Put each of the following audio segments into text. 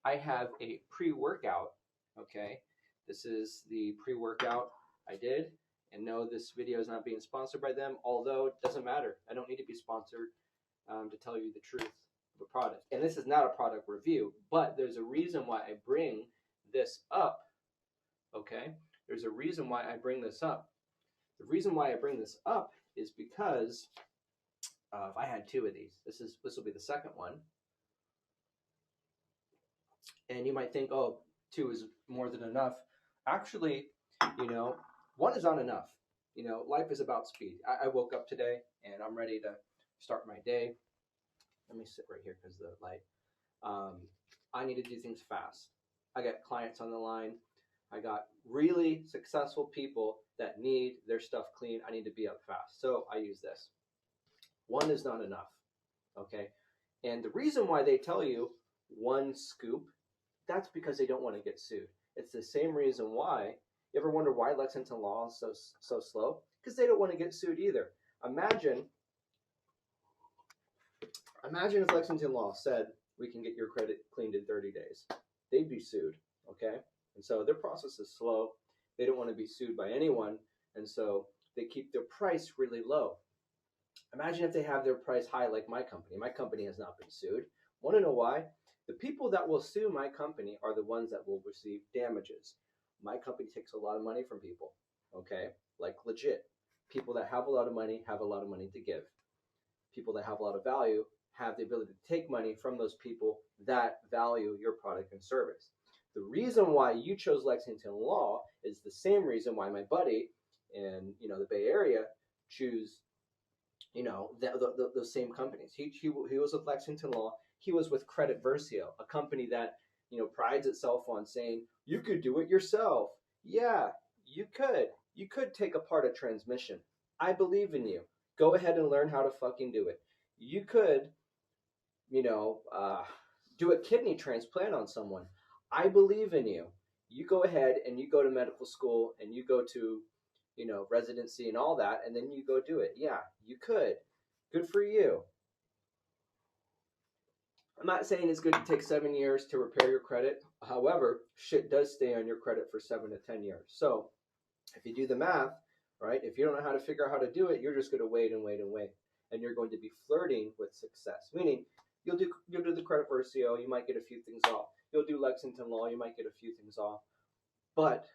I have a pre-workout, okay? This is the pre-workout I did. And no, this video is not being sponsored by them, although it doesn't matter. I don't need to be sponsored to tell you the truth of a product. And this is not a product review, but there's a reason why I bring this up, okay? There's a reason why I bring this up. The reason why I bring this up is because if I had two of these, this will be the second one. And you might think, oh, two is more than enough. Actually, one is not enough. Life is about speed. I woke up today and I'm ready to start my day. Let me sit right here because of the light. I need to do things fast. I got clients on the line. I got really successful people that need their stuff clean. I need to be up fast. So I use this. One is not enough. Okay. And the reason why they tell you one scoop, that's because they don't want to get sued. It's the same reason why. You ever wonder why Lexington law is so slow? Because they don't want to get sued either. Imagine if Lexington law said we can get your credit cleaned in 30 days. They'd be sued, okay? And so their process is slow. They don't want to be sued by anyone, and so they keep their price really low. Imagine if they have their price high like my company. My company has not been sued. Want to know why? The people that will sue my company are the ones that will receive damages. My company takes a lot of money from people, okay? Like legit. People that have a lot of money have a lot of money to give. People that have a lot of value have the ability to take money from those people that value your product and service. The reason why you chose Lexington Law is the same reason why my buddy in the Bay Area choose those same companies. He was with Lexington Law. He was with Credit Versio, a company that prides itself on saying you could do it yourself. Yeah, you could. You could take apart a transmission. I believe in you. Go ahead and learn how to fucking do it. You could, do a kidney transplant on someone. I believe in you. You go ahead and you go to medical school and you go to, residency and all that, and then you go do it. Yeah, you could. Good for you. I'm not saying it's good to take 7 years to repair your credit. However, shit does stay on your credit for 7 to 10 years. So if you do the math, right, if you don't know how to figure out how to do it, you're just going to wait and wait and wait. And you're going to be flirting with success, meaning you'll do the Credit Versio, you might get a few things off. You'll do Lexington Law, you might get a few things off. But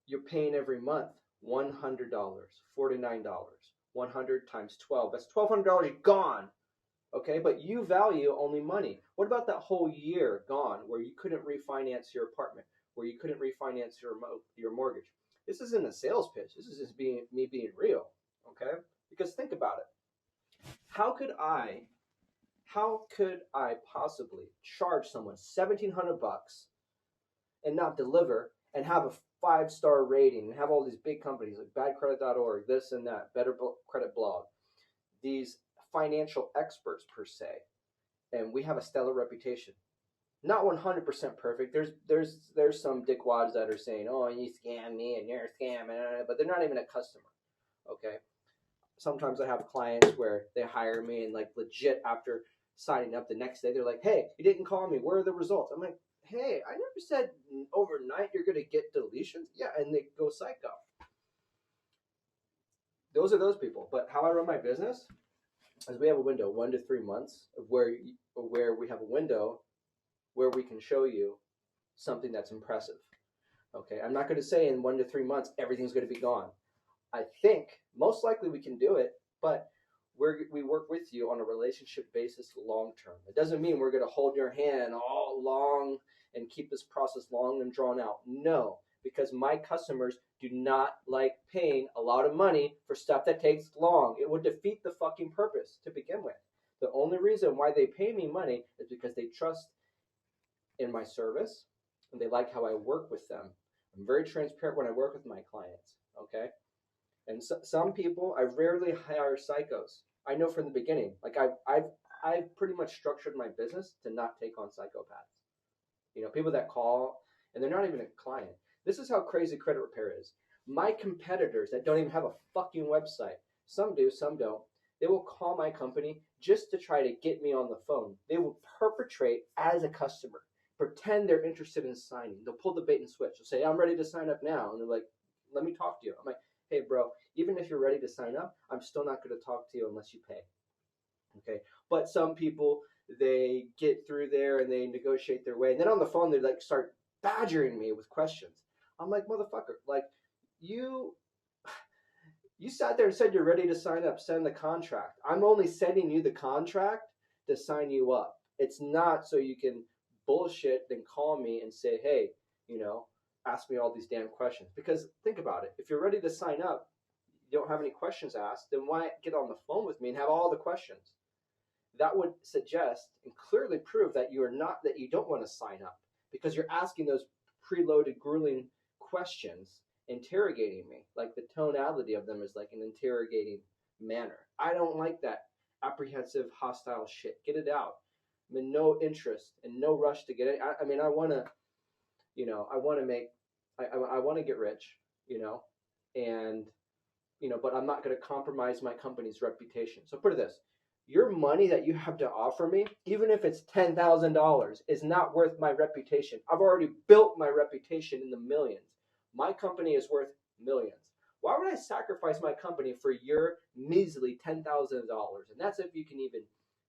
you're paying every month $100, $49. 100 times 12, that's $1,200 gone. Okay, but you value only money. What about that whole year gone where you couldn't refinance your apartment, where you couldn't refinance your mortgage? This isn't a sales pitch. This is just me being real, okay? Because think about it. How could I possibly charge someone $1,700 and not deliver and have a 5-star rating and have all these big companies like badcredit.org, this and that, Better Credit Blog, these financial experts per se, and we have a stellar reputation. Not 100% perfect. There's some dickwads that are saying, oh, you scam me and you're a scam, but they're not even a customer. Okay. Sometimes I have clients where they hire me and like legit after signing up the next day they're like, hey, you didn't call me. Where are the results? I'm like, hey, I never said overnight you're gonna get deletions. Yeah, and they go psycho. Those are those people. But how I run my business is we have a window, 1 to 3 months, of where we have a window where we can show you something that's impressive. Okay, I'm not going to say in 1 to 3 months everything's going to be gone. I think most likely we can do it, but we work with you on a relationship basis long term. It doesn't mean we're going to hold your hand all long and keep this process long and drawn out. No, because my customers do not like paying a lot of money for stuff that takes long. It would defeat the fucking purpose to begin with. The only reason why they pay me money is because they trust in my service and they like how I work with them. I'm very transparent when I work with my clients, okay? And some people, I rarely hire psychos. I know from the beginning. Like I've pretty much structured my business to not take on psychopaths. People that call and they're not even a client. This is how crazy credit repair is. My competitors that don't even have a fucking website, some do, some don't, they will call my company just to try to get me on the phone. They will perpetrate as a customer. pretend they're interested in signing. They'll pull the bait and switch. They'll say, I'm ready to sign up now. And they're like, let me talk to you. I'm like, hey, bro, even if you're ready to sign up, I'm still not going to talk to you unless you pay. Okay. But some people, they get through there and they negotiate their way. And then on the phone, they like start badgering me with questions. I'm like, motherfucker, like you sat there and said you're ready to sign up, send the contract. I'm only sending you the contract to sign you up. It's not so you can bullshit then call me and say, hey, ask me all these damn questions. Because think about it. If you're ready to sign up, you don't have any questions asked, then why get on the phone with me and have all the questions? That would suggest and clearly prove that you don't want to sign up, because you're asking those preloaded, grueling questions, interrogating me. Like the tonality of them is like an interrogating manner. I don't like that apprehensive, hostile shit. Get it out. I'm in no interest and no rush to get it. I mean, I want to, I want to get rich, and, but I'm not going to compromise my company's reputation. So put it this. Your money that you have to offer me, even if it's $10,000, is not worth my reputation. I've already built my reputation in the millions. My company is worth millions. Why would I sacrifice my company for your measly $10,000? And that's if you can even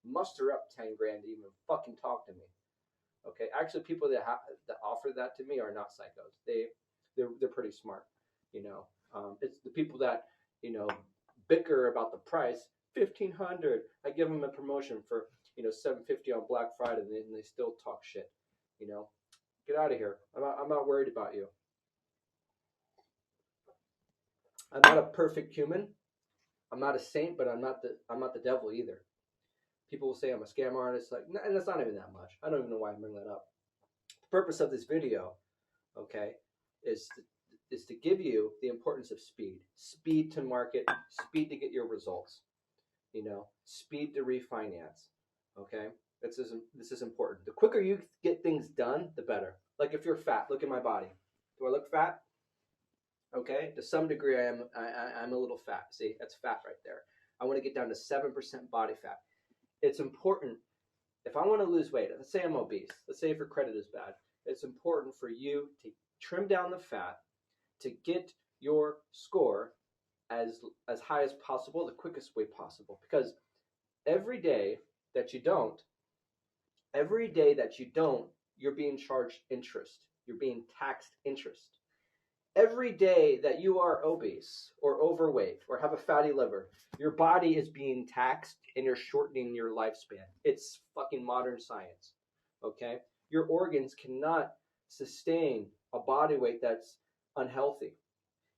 muster up 10 grand to even fucking talk to me. Okay, actually, people that offer that to me are not psychos. They're pretty smart. It's the people that bicker about the price. 1,500. I give them a promotion for $750 on Black Friday, and they still talk shit. Get out of here. I'm not worried about you. I'm not a perfect human. I'm not a saint, but I'm not the devil either. People will say I'm a scam artist, and it's not even that much. I don't even know why I bring that up. The purpose of this video, okay, is to give you the importance of speed to market, speed to get your results. Speed to refinance. Okay, this is important. The quicker you get things done, the better. Like if you're fat, look at my body. Do I look fat? Okay, to some degree, I'm a little fat. See, that's fat right there. I want to get down to 7% body fat. It's important. If I want to lose weight, let's say I'm obese. Let's say if your credit is bad. It's important for you to trim down the fat to get your score as high as possible, the quickest way possible. Because every day that you don't, you're being charged interest. You're being taxed interest. Every day that you are obese or overweight or have a fatty liver, your body is being taxed and you're shortening your lifespan. It's fucking modern science. Okay? Your organs cannot sustain a body weight that's unhealthy.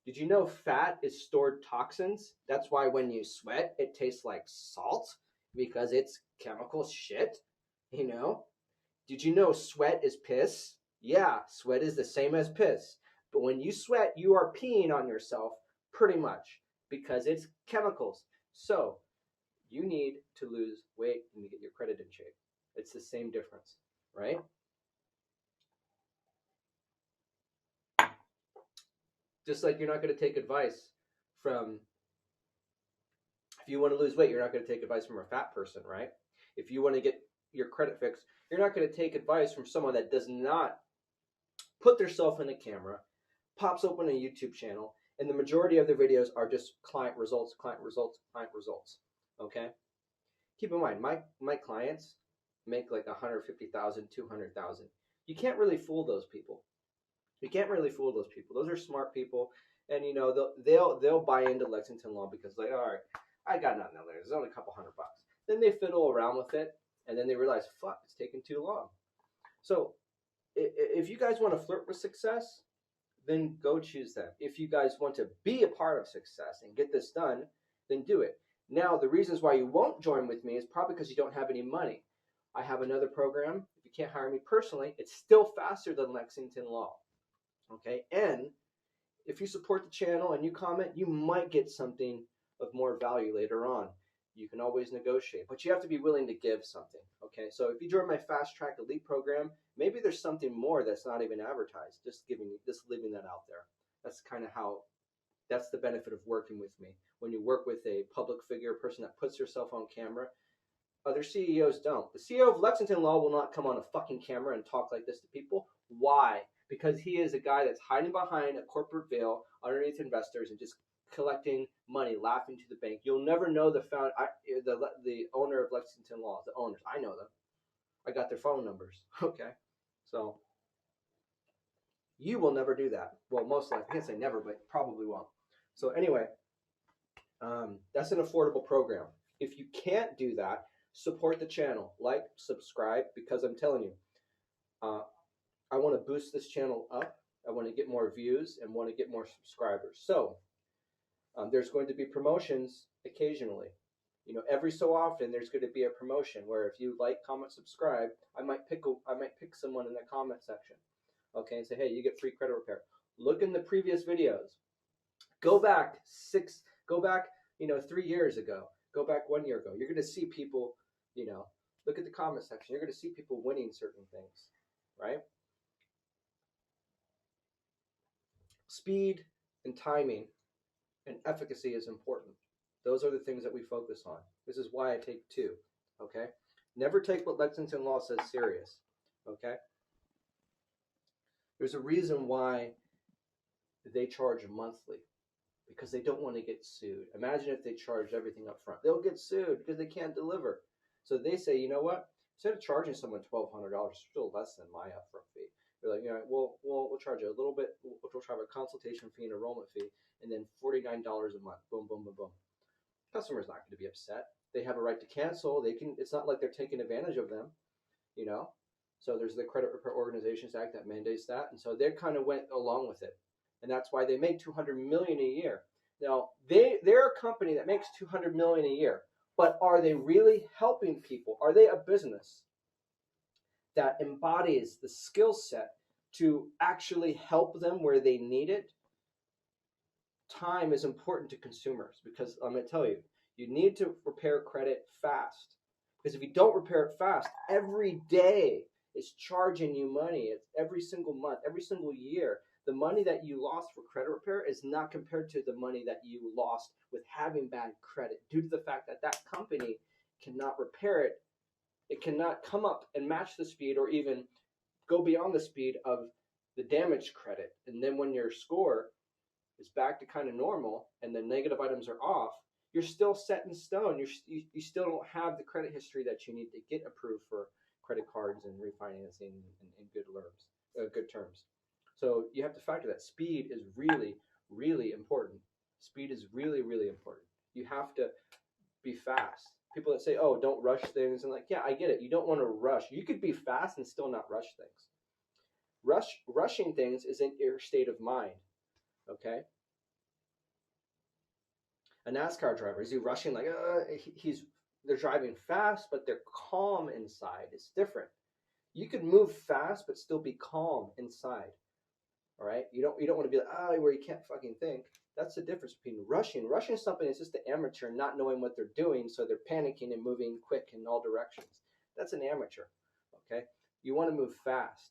Did you know fat is stored toxins? That's why when you sweat, it tastes like salt, because it's chemical shit, Did you know sweat is piss? Yeah, sweat is the same as piss. But when you sweat, you are peeing on yourself pretty much, because it's chemicals. So you need to lose weight and get your credit in shape. It's the same difference, right? Just like you're not going to take advice from, if you want to lose weight, you're not going to take advice from a fat person, right? If you want to get your credit fixed, you're not going to take advice from someone that does not put themselves in the camera, pops open a YouTube channel, and the majority of their videos are just client results, okay? Keep in mind, my clients make like 150,000, 200,000. You can't really fool those people. Those are smart people, and they'll buy into Lexington Law because all right, I got nothing to lose. It's only a couple $100. Then they fiddle around with it, and then they realize, fuck, it's taking too long. So if you guys want to flirt with success, then go choose them. If you guys want to be a part of success and get this done, then do it. Now, the reasons why you won't join with me is probably because you don't have any money. I have another program. If you can't hire me personally, it's still faster than Lexington Law. Okay, and if you support the channel and you comment, you might get something of more value later on. You can always negotiate, but you have to be willing to give something. Okay, so if you join my Fast Track Elite program, maybe there's something more that's not even advertised. Just leaving that out there. That's kind of that's the benefit of working with me. When you work with a public figure, a person that puts herself on camera, Other CEOs don't. The CEO of Lexington Law will not come on a fucking camera and talk like this to people. Why? Because he is a guy that's hiding behind a corporate veil underneath investors and just collecting money, laughing to the bank. You'll never know the owner of Lexington Law, the owners. I know them. I got their phone numbers. Okay, so you will never do that. Well, most likely, I can't say never, but probably won't. So anyway, that's an affordable program. If you can't do that, support the channel, like, subscribe, because I'm telling you, I want to boost this channel up. I want to get more views and want to get more subscribers. So there's going to be promotions occasionally. You know, every so often there's going to be a promotion where if you like, comment, subscribe, I might pick someone in the comment section, okay, and say, hey, you get free credit repair. Look in the previous videos. Go back 3 years ago. Go back 1 year ago. You're going to see people, look at the comment section. You're going to see people winning certain things, right? Speed and timing and efficacy is important. Those are the things that we focus on. This is why I take 2, okay? Never take what Lexington Law says serious, okay? There's a reason why they charge monthly, because they don't want to get sued. Imagine if they charge everything up front. They'll get sued because they can't deliver. So they say, you know what? Instead of charging someone $1,200, still less than my upfront fee. They're like, we'll charge you a little bit. We'll charge a consultation fee and enrollment fee, and then $49 a month. Boom, boom, boom, boom. Customer's not going to be upset. They have a right to cancel. They can. It's not like they're taking advantage of them, So there's the Credit Repair Organizations Act that mandates that, and so they kind of went along with it, and that's why they make $200 million a year. Now they're a company that makes $200 million a year, but are they really helping people? Are they a business that embodies the skill set to actually help them where they need it? Time is important to consumers, because I'm going to tell you, you need to repair credit fast. Because if you don't repair it fast, every day it's charging you money. It's every single month, every single year. The money that you lost for credit repair is not compared to the money that you lost with having bad credit, due to the fact that that company cannot repair it. It cannot come up and match the speed or even go beyond the speed of the damaged credit. And then when your score is back to kind of normal and the negative items are off, you're still set in stone. You still don't have the credit history that you need to get approved for credit cards and refinancing in good terms. So you have to factor that. Speed is really, really important. Speed is really, really important. You have to be fast. People that say, oh, don't rush things, and like, yeah, I get it. You don't want to rush. You could be fast and still not rush things. Rushing things is in your state of mind. Okay. A NASCAR driver, is he rushing? Like, they're driving fast, but they're calm inside. It's different. You can move fast, but still be calm inside. All right. You don't want to be like, where you can't fucking think. That's the difference between rushing. Rushing something is just the amateur not knowing what they're doing, so they're panicking and moving quick in all directions. That's an amateur. Okay. You want to move fast.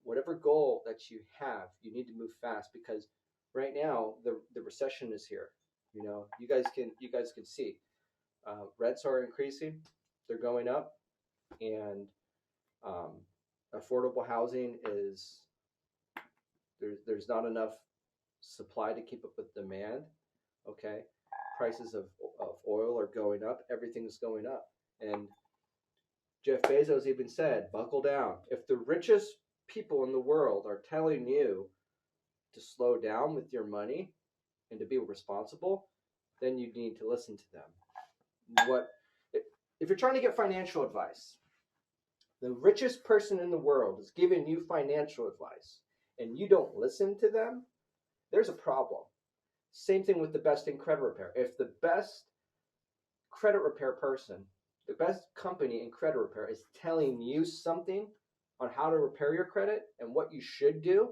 Whatever goal that you have, you need to move fast, because right now the recession is here. You guys can see rents are increasing, they're going up, and affordable housing is there's not enough supply to keep up with demand. Okay, prices of oil are going up, everything's going up, and Jeff Bezos even said, buckle down. If the richest people in the world are telling you to slow down with your money and to be responsible, then you need to listen to them. If you're trying to get financial advice, the richest person in the world is giving you financial advice, and you don't listen to them, there's a problem. Same thing with the best in credit repair. If the best credit repair person, the best company in credit repair is telling you something on how to repair your credit and what you should do,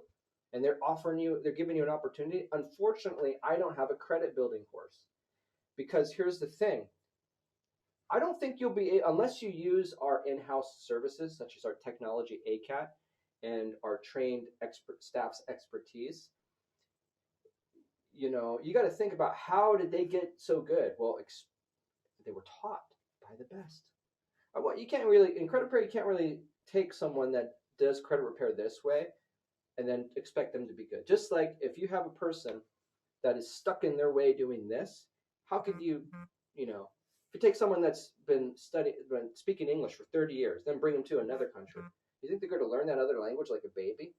and they're giving you an opportunity, unfortunately, I don't have a credit building course. Because here's the thing. I don't think you'll be, unless you use our in-house services, such as our technology ACAT and our trained staff's expertise, you got to think about, how did they get so good? Well, they were taught by the best. Well, you can't really in credit repair. You can't really take someone that does credit repair this way and then expect them to be good. Just like if you have a person that is stuck in their way doing this, how could you, you know, if you take someone that's been speaking English for 30 years, then bring them to another country, you think they're going to learn that other language like a baby?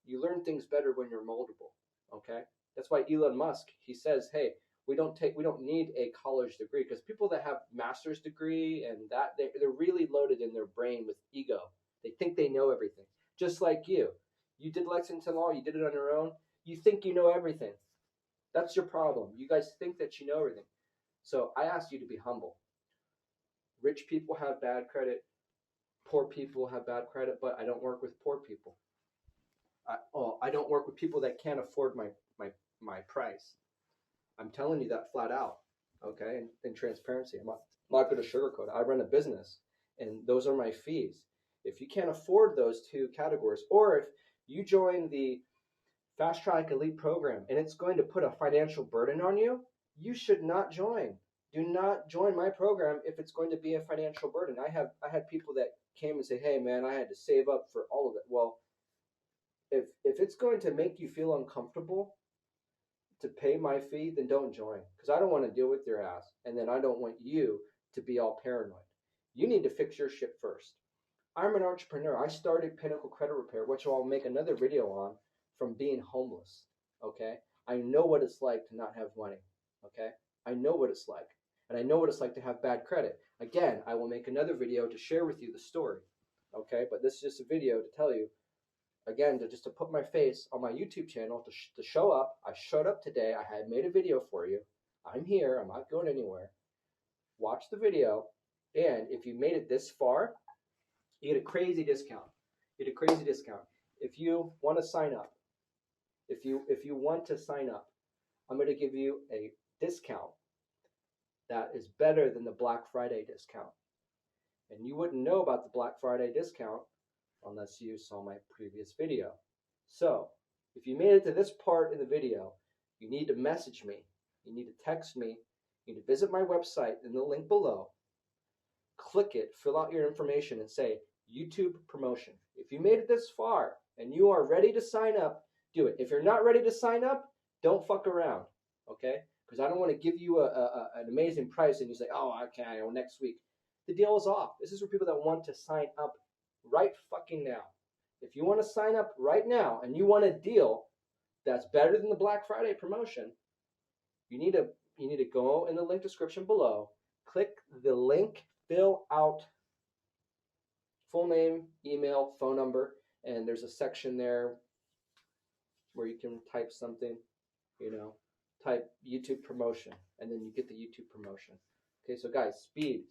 You learn things better when you're moldable. Okay, that's why Elon Musk, he says, hey, we don't need a college degree, because people that have master's degree and that they're really loaded in their brain with ego. They think they know everything. Just like you did Lexington Law, you did it on your own. You think you know everything. That's your problem. You guys think that you know everything. So I ask you to be humble. Rich people have bad credit. Poor people have bad credit, but I don't work with poor people. I don't work with people that can't afford my price. I'm telling you that flat out, okay? In transparency, I'm not going to sugarcoat it. I run a business, and those are my fees. If you can't afford those two categories, or if you join the Fast Track Elite program and it's going to put a financial burden on you, you should not join. Do not join my program if it's going to be a financial burden. I had people that came and say, "Hey, man, I had to save up for all of it." Well, if it's going to make you feel uncomfortable to pay my fee, then don't join, because I don't want to deal with your ass, and then I don't want you to be all paranoid. You need to fix your shit first. I'm an entrepreneur. I started Pinnacle Credit Repair, which I'll make another video on, from being homeless. Okay, I know what it's like to not have money. Okay, I know what it's like, and I know what it's like to have bad credit. Again, I will make another video to share with you the story. Okay, but this is just a video to tell you, again, to put my face on my YouTube channel, to show up. I showed up today. I had made a video for you. I'm here. I'm not going anywhere. Watch the video, and if you made it this far, you get a crazy discount. You get a crazy discount. If you want to sign up, if you want to sign up, I'm going to give you a discount that is better than the Black Friday discount. And you wouldn't know about the Black Friday discount unless you saw my previous video. So, if you made it to this part in the video, you need to message me. You need to text me. You need to visit my website in the link below. Click it, fill out your information, and say YouTube promotion. If you made it this far and you are ready to sign up, do it. If you're not ready to sign up, don't fuck around, okay? Because I don't want to give you an amazing price and you say, oh, okay, next week. The deal is off. This is for people that want to sign up right fucking now. If you want to sign up right now and you want a deal that's better than the Black Friday promotion, you need to go in the link description below, click the link, fill out full name, email, phone number, and there's a section there where you can type something, type YouTube promotion, and then you get the YouTube promotion. Okay, so guys, speed.